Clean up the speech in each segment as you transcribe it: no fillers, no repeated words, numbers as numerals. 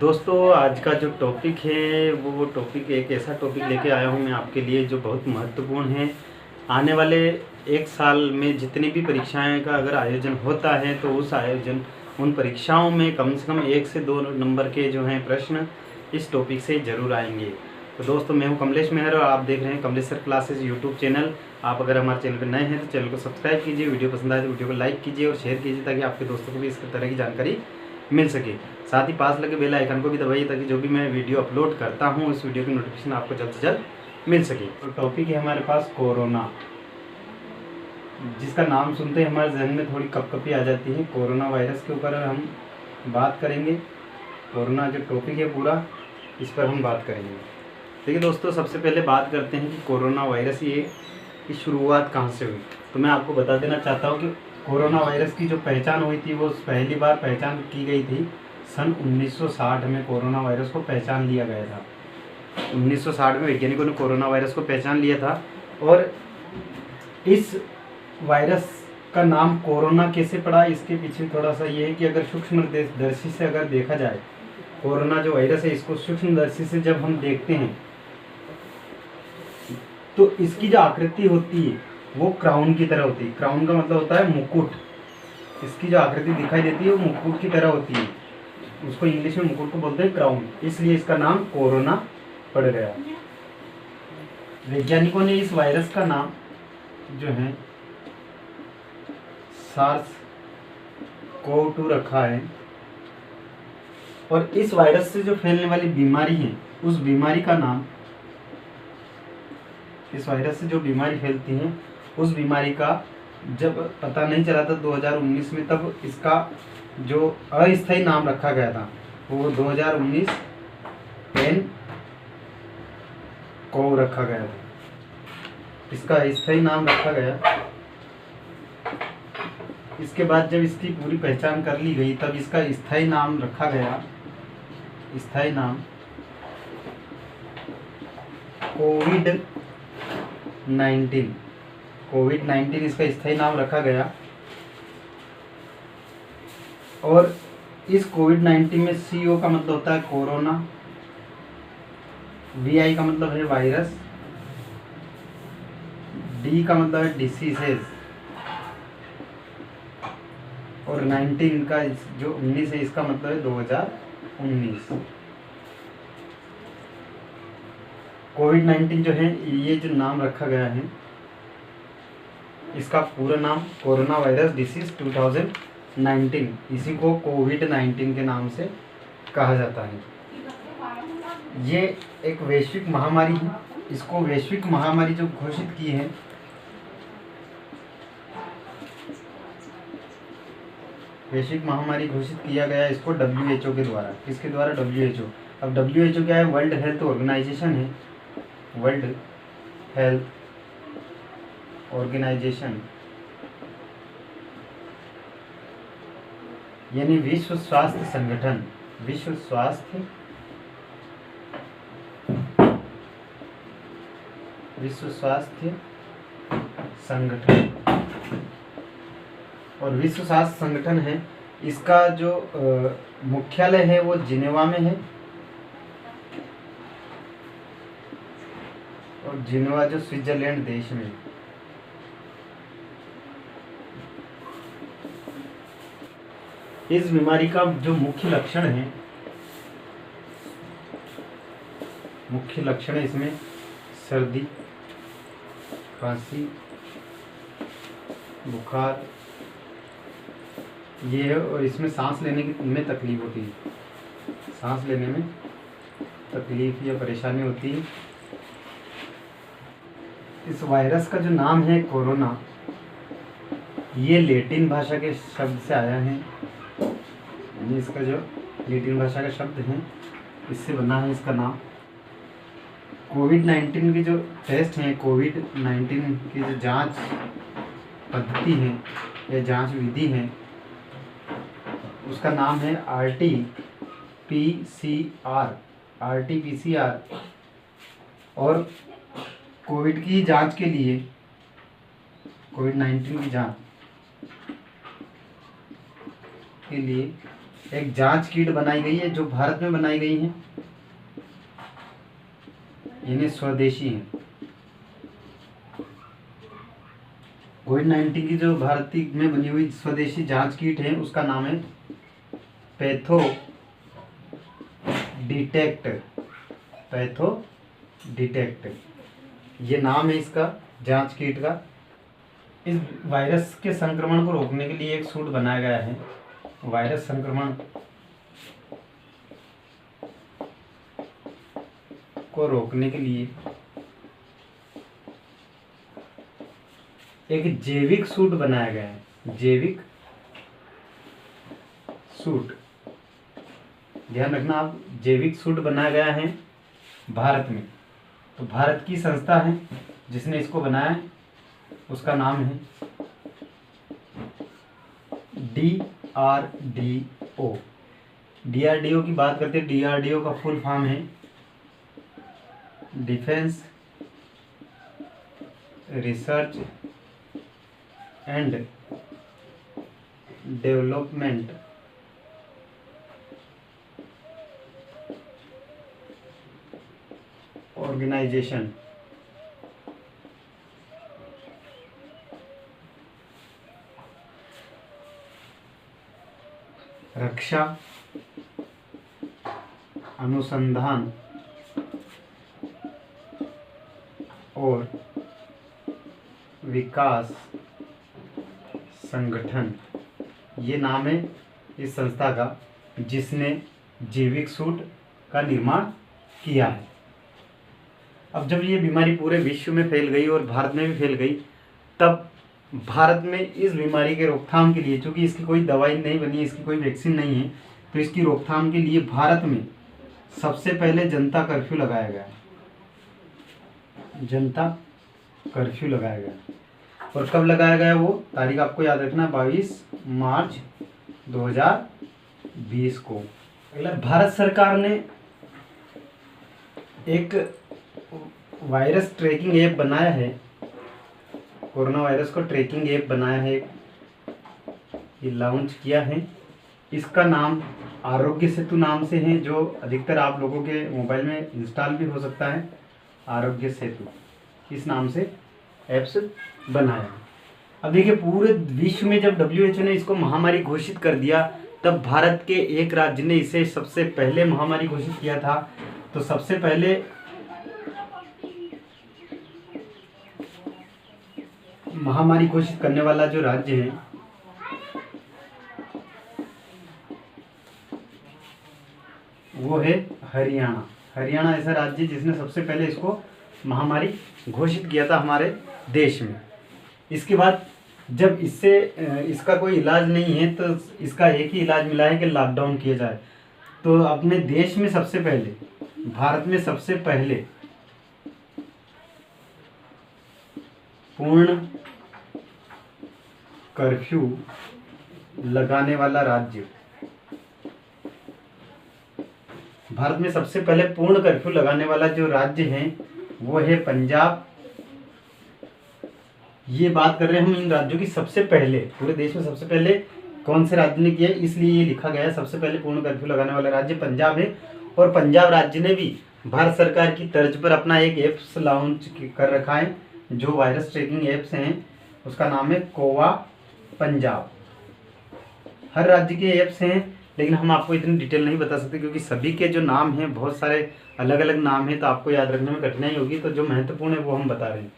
दोस्तों आज का जो टॉपिक है वो टॉपिक एक ऐसा टॉपिक लेके आया हूँ मैं आपके लिए जो बहुत महत्वपूर्ण है। आने वाले एक साल में जितनी भी परीक्षाएं का अगर आयोजन होता है तो उन परीक्षाओं में कम से कम 1 से 2 नंबर के जो हैं प्रश्न इस टॉपिक से ज़रूर आएंगे। तो दोस्तों मैं हूं कमलेश मेहर और आप देख रहे हैं Kamlesh sir classes YouTube channel. आप अगर हमारे चैनल पर नए हैं तो चैनल को सब्सक्राइब कीजिए, वीडियो पसंद आए तो वीडियो को लाइक कीजिए और शेयर कीजिए ताकि आपके दोस्तों को भी इस तरह की जानकारी मिल सके। साथ ही पास लगे बेल आइकन को भी दबाइए ताकि जो भी मैं वीडियो अपलोड करता हूं उस वीडियो की नोटिफिकेशन आपको जल्द से जल्द मिल सके। तो टॉपिक है हमारे पास कोरोना, जिसका नाम सुनते ही हमारे जहन में थोड़ी कपकपी आ जाती है। कोरोना वायरस के ऊपर हम बात करेंगे। कोरोना जो टॉपिक है पूरा इस पर हम बात करेंगे। देखिए दोस्तों, सबसे पहले बात करते हैं कि कोरोना वायरस की शुरुआत कहाँ से हुई। तो मैं आपको बता देना चाहता हूँ कि कोरोना वायरस की जो पहचान हुई थी वो पहली बार पहचान की गई थी सन 1960 में। कोरोना वायरस को पहचान लिया गया था 1960 में। वैज्ञानिकों ने कोरोना वायरस को पहचान लिया था। और इस वायरस का नाम कोरोना कैसे पड़ा, इसके पीछे थोड़ा सा ये है कि अगर सूक्ष्मदर्शी से अगर देखा जाए, कोरोना जो वायरस है इसको सूक्ष्मदर्शी से जब हम देखते हैं तो इसकी जो आकृति होती है वो क्राउन की तरह होती है। क्राउन का मतलब होता है मुकुट। इसकी जो आकृति दिखाई देती है वो मुकुट की तरह होती है। उसको इंग्लिश में मुकुट को बोलते हैं क्राउन, इसलिए इसका नाम कोरोना पड़ गया। वैज्ञानिकों ने इस वायरस का नाम जो है SARS-CoV-2 रखा है। और इस वायरस से जो फैलने वाली बीमारी है उस बीमारी का नाम, इस वायरस से जो बीमारी फैलती है उस बीमारी का जब पता नहीं चला था 2019 में, तब इसका जो अस्थायी नाम रखा गया था वो 2019 nCoV रखा गया था। इसका अस्थायी नाम रखा गया। इसके बाद जब इसकी पूरी पहचान कर ली गई तब इसका स्थायी नाम रखा गया, स्थायी नाम कोविड-19 इसका स्थायी नाम रखा गया। और इस कोविड-19 में CO का मतलब होता है कोरोना, VI का मतलब है वायरस, D का मतलब है डिसीजेज और 19 का जो 19 है इसका मतलब है 2019। कोविड-19 जो है ये जो नाम रखा गया है इसका पूरा नाम कोरोना वायरस डिसीज 2019, इसी को कोविड-19 के नाम से कहा जाता है। ये एक वैश्विक महामारी है। इसको वैश्विक महामारी जो घोषित की है वैश्विक महामारी घोषित किया गया इसको WHO के द्वारा। किसके द्वारा? WHO। अब WHO क्या है? वर्ल्ड हेल्थ ऑर्गेनाइजेशन है। वर्ल्ड हेल्थ ऑर्गेनाइजेशन यानी विश्व स्वास्थ्य संगठन। विश्व स्वास्थ्य संगठन। और विश्व स्वास्थ्य संगठन है, इसका जो मुख्यालय है वो जिनेवा में है। और जिनेवा जो स्विट्जरलैंड देश में है। इस बीमारी का जो मुख्य लक्षण है इसमें सर्दी, खांसी, बुखार ये है। और इसमें सांस लेने में तकलीफ होती है। सांस लेने में तकलीफ या परेशानी होती है। इस वायरस का जो नाम है कोरोना, ये लैटिन भाषा के शब्द से आया है। इसका जो लैटिन भाषा का शब्द है इससे बना है इसका नाम। कोविड-19 की जो टेस्ट हैं, कोविड-19 की जो जांच पद्धति है या जांच विधि है उसका नाम है RT-PCR। और कोविड की जांच के लिए, कोविड-19 की जांच के लिए एक जांच किट बनाई गई है जो भारत में बनाई गई है, इन्हें स्वदेशी है। कोविड-19 की जो भारत में बनी हुई स्वदेशी जांच किट है उसका नाम है पैथो डिटेक्ट, ये नाम है इसका जांच किट का। इस वायरस के संक्रमण को रोकने के लिए एक सूट बनाया गया है। वायरस संक्रमण को रोकने के लिए एक जैविक सूट बनाया गया है, जैविक सूट, ध्यान रखना आप, जैविक सूट बनाया गया है भारत में। तो भारत की संस्था है जिसने इसको बनाया है, उसका नाम है DRDO। DRDO की बात करते हैं, DRDO का फुल फॉर्म है Defence Research and Development Organisation. रक्षा अनुसंधान और विकास संगठन, ये नाम है इस संस्था का जिसने जैविक सूट का निर्माण किया है। अब जब ये बीमारी पूरे विश्व में फैल गई और भारत में भी फैल गई, तब भारत में इस बीमारी के रोकथाम के लिए, चूँकि इसकी कोई दवाई नहीं बनी, इसकी कोई वैक्सीन नहीं है, तो इसकी रोकथाम के लिए भारत में सबसे पहले जनता कर्फ्यू लगाया गया। जनता कर्फ्यू लगाया गया। और कब लगाया गया वो तारीख आपको याद रखना, 22 मार्च 2020 को। अगला, भारत सरकार ने एक वायरस ट्रैकिंग ऐप बनाया है, कोरोना वायरस को ट्रैकिंग ऐप बनाया है, ये लॉन्च किया है। इसका नाम आरोग्य सेतु नाम से है, जो अधिकतर आप लोगों के मोबाइल में इंस्टॉल भी हो सकता है। आरोग्य सेतु इस नाम से ऐप्स बनाया है। अब देखिए, पूरे विश्व में जब WHO ने इसको महामारी घोषित कर दिया, तब भारत के एक राज्य ने इसे सबसे पहले महामारी घोषित किया था। तो सबसे पहले महामारी घोषित करने वाला जो राज्य है वो है हरियाणा। हरियाणा ऐसा राज्य जिसने सबसे पहले इसको महामारी घोषित किया था हमारे देश में। इसके बाद जब इसका कोई इलाज नहीं है, तो इसका एक ही इलाज मिला है कि लॉकडाउन किया जाए। तो अपने देश में सबसे पहले, भारत में सबसे पहले पूर्ण कर्फ्यू लगाने वाला राज्य, भारत में सबसे पहले पूर्ण कर्फ्यू लगाने वाला जो राज्य है वो है पंजाब। ये बात कर रहे हैं हम इन राज्यों की सबसे पहले, पूरे देश में सबसे पहले कौन से राज्य ने किया, इसलिए ये लिखा गया है सबसे पहले पूर्ण कर्फ्यू लगाने वाला राज्य पंजाब है। और पंजाब राज्य ने भी भारत सरकार की तर्ज पर अपना एक ऐप्स लॉन्च कर रखा है, जो वायरस ट्रैकिंग ऐप्स हैं, उसका नाम है कोवा पंजाब। हर राज्य के ऐप्स हैं, लेकिन हम आपको इतनी डिटेल नहीं बता सकते क्योंकि सभी के जो नाम हैं, बहुत सारे अलग अलग नाम हैं, तो आपको याद रखने में कठिनाई होगी। तो जो महत्वपूर्ण है वो हम बता रहे हैं।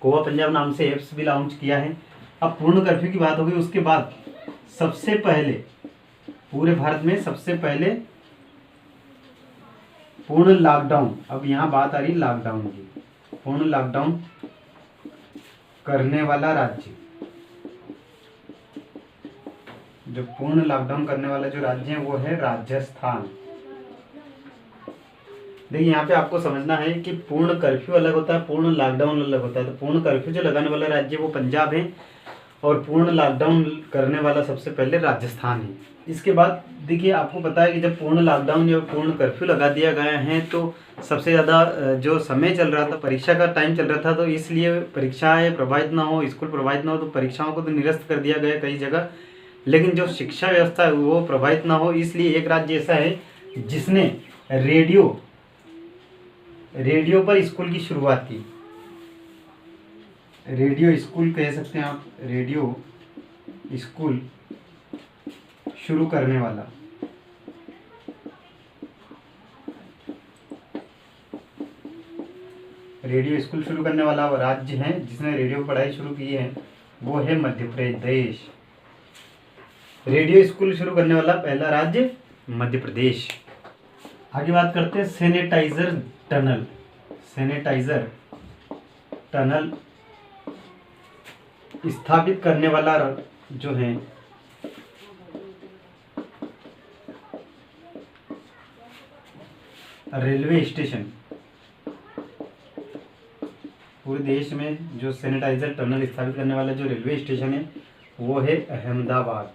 कोवा पंजाब नाम से ऐप्स भी लॉन्च किया है। अब पूर्ण कर्फ्यू की बात होगी, उसके बाद सबसे पहले पूरे भारत में सबसे पहले पूर्ण लॉकडाउन, अब यहाँ बात आ रही है लॉकडाउन की, पूर्ण लॉकडाउन करने वाला राज्य, जो पूर्ण लॉकडाउन करने वाला जो राज्य है वो है राजस्थान। देखिए, यहाँ पे आपको समझना है कि पूर्ण कर्फ्यू अलग होता है, पूर्ण लॉकडाउन अलग होता है। तो पूर्ण कर्फ्यू जो लगाने वाला राज्य वो पंजाब है और पूर्ण लॉकडाउन करने वाला सबसे पहले राजस्थान है। इसके बाद देखिए, आपको पता है कि जब पूर्ण लॉकडाउन या पूर्ण कर्फ्यू लगा दिया गया है तो सबसे ज़्यादा जो समय चल रहा था, परीक्षा का टाइम चल रहा था, तो इसलिए परीक्षाएं प्रभावित ना हो, स्कूल प्रभावित ना हो, तो परीक्षाओं को तो निरस्त कर दिया गया कई जगह। लेकिन जो शिक्षा व्यवस्था है वो प्रभावित ना हो, इसलिए एक राज्य ऐसा है जिसने रेडियो पर स्कूल की शुरुआत की। रेडियो स्कूल कह सकते हैं आप, रेडियो स्कूल शुरू करने वाला राज्य है जिसने रेडियो पढ़ाई शुरू की है, वो है मध्य प्रदेश। रेडियो स्कूल शुरू करने वाला पहला राज्य मध्य प्रदेश। आगे बात करते हैं सैनिटाइजर टनल स्थापित करने वाला जो है रेलवे स्टेशन। पूरे देश में जो सैनिटाइजर टनल स्थापित करने वाला जो रेलवे स्टेशन है वो है अहमदाबाद।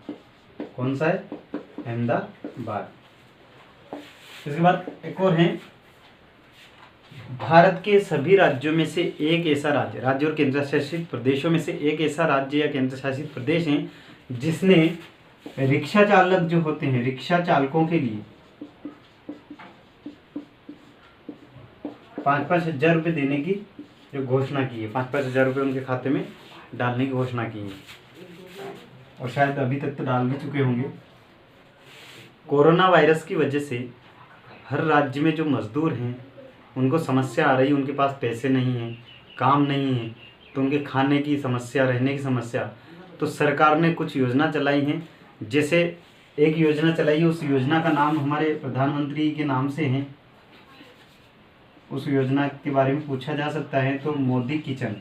कौन सा है? अहमदाबाद। इसके बाद एक और है, भारत के सभी राज्यों में से एक ऐसा राज्य और केंद्र शासित प्रदेशों में से एक ऐसा राज्य या केंद्र शासित प्रदेश है जिसने रिक्शा चालक जो होते हैं, रिक्शा चालकों के लिए 5-5 हजार रुपये देने की जो घोषणा की है। 5-5 हजार रुपये उनके खाते में डालने की घोषणा की है, और शायद अभी तक तो डाल भी चुके होंगे। कोरोना वायरस की वजह से हर राज्य में जो मजदूर हैं उनको समस्या आ रही है, उनके पास पैसे नहीं हैं, काम नहीं है, तो उनके खाने की समस्या, रहने की समस्या। तो सरकार ने कुछ योजना चलाई हैं, जैसे एक योजना चलाई है, उस योजना का नाम हमारे प्रधानमंत्री के नाम से है। उस योजना के बारे में पूछा जा सकता है तो मोदी किचन,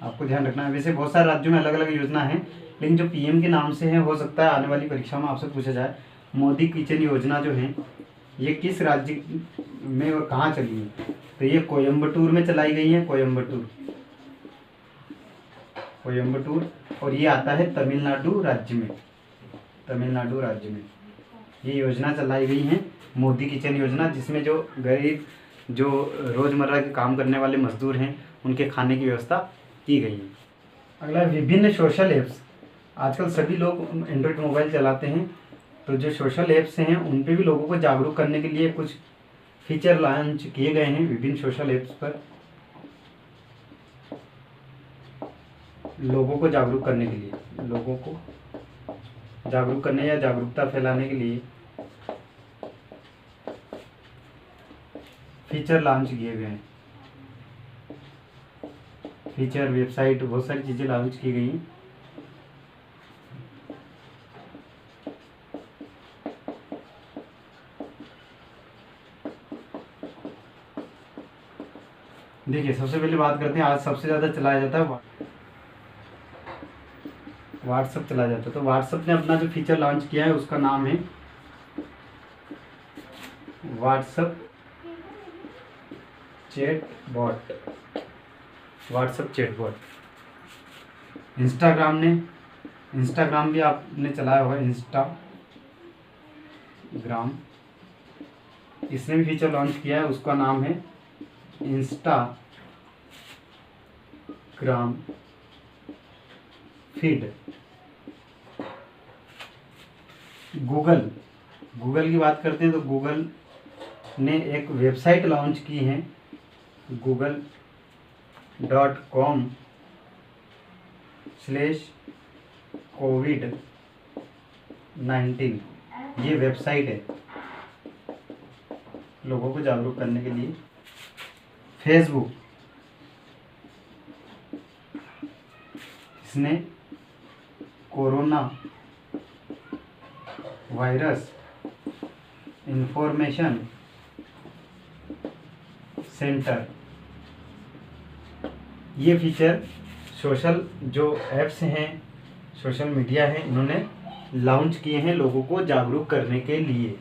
आपको ध्यान रखना है। वैसे बहुत सारे राज्यों में अलग अलग योजना है, लेकिन जो पीएम के नाम से है हो सकता है आने वाली परीक्षा में आपसे पूछा जाए। मोदी किचन योजना जो है ये किस राज्य में और कहाँ चली है? तो ये कोयम्बटूर में चलाई गई है, कोयम्बटूर, और ये आता है तमिलनाडु राज्य में। ये योजना चलाई गई है मोदी किचन योजना, जिसमें जो गरीब, जो रोज़मर्रा के काम करने वाले मजदूर हैं उनके खाने की व्यवस्था की गई है। अगला, विभिन्न सोशल ऐप्स। आजकल सभी लोग एंड्रॉयड मोबाइल चलाते हैं, तो जो सोशल ऐप्स हैं उन पे भी लोगों को जागरूक करने के लिए कुछ फीचर लॉन्च किए गए हैं। विभिन्न सोशल ऐप्स पर लोगों को जागरूक करने के लिए, या जागरूकता फैलाने के लिए फीचर लॉन्च किए गए हैं। फीचर, वेबसाइट, बहुत सारी चीज़ें लॉन्च की गई हैं। देखिए, सबसे पहले बात करते हैं, आज सबसे ज़्यादा चलाया जाता है व्हाट्सअप चलाया जाता है। तो व्हाट्सअप ने अपना जो फीचर लॉन्च किया है उसका नाम है व्हाट्सअप चैटबॉट। इंस्टाग्राम भी आपने चलाया होगा, इंस्टाग्राम, इसने भी फीचर लॉन्च किया है, उसका नाम है इंस्टाग्राम फीड। गूगल की बात करते हैं तो गूगल ने एक वेबसाइट लॉन्च की है, google.com/COVID-19। ये वेबसाइट है लोगों को जागरूक करने के लिए। फेसबुक, इसने कोरोना वायरस इंफॉर्मेशन सेंटर, ये फीचर सोशल जो ऐप्स हैं, सोशल मीडिया हैं, इन्होंने लॉन्च किए हैं लोगों को जागरूक करने के लिए।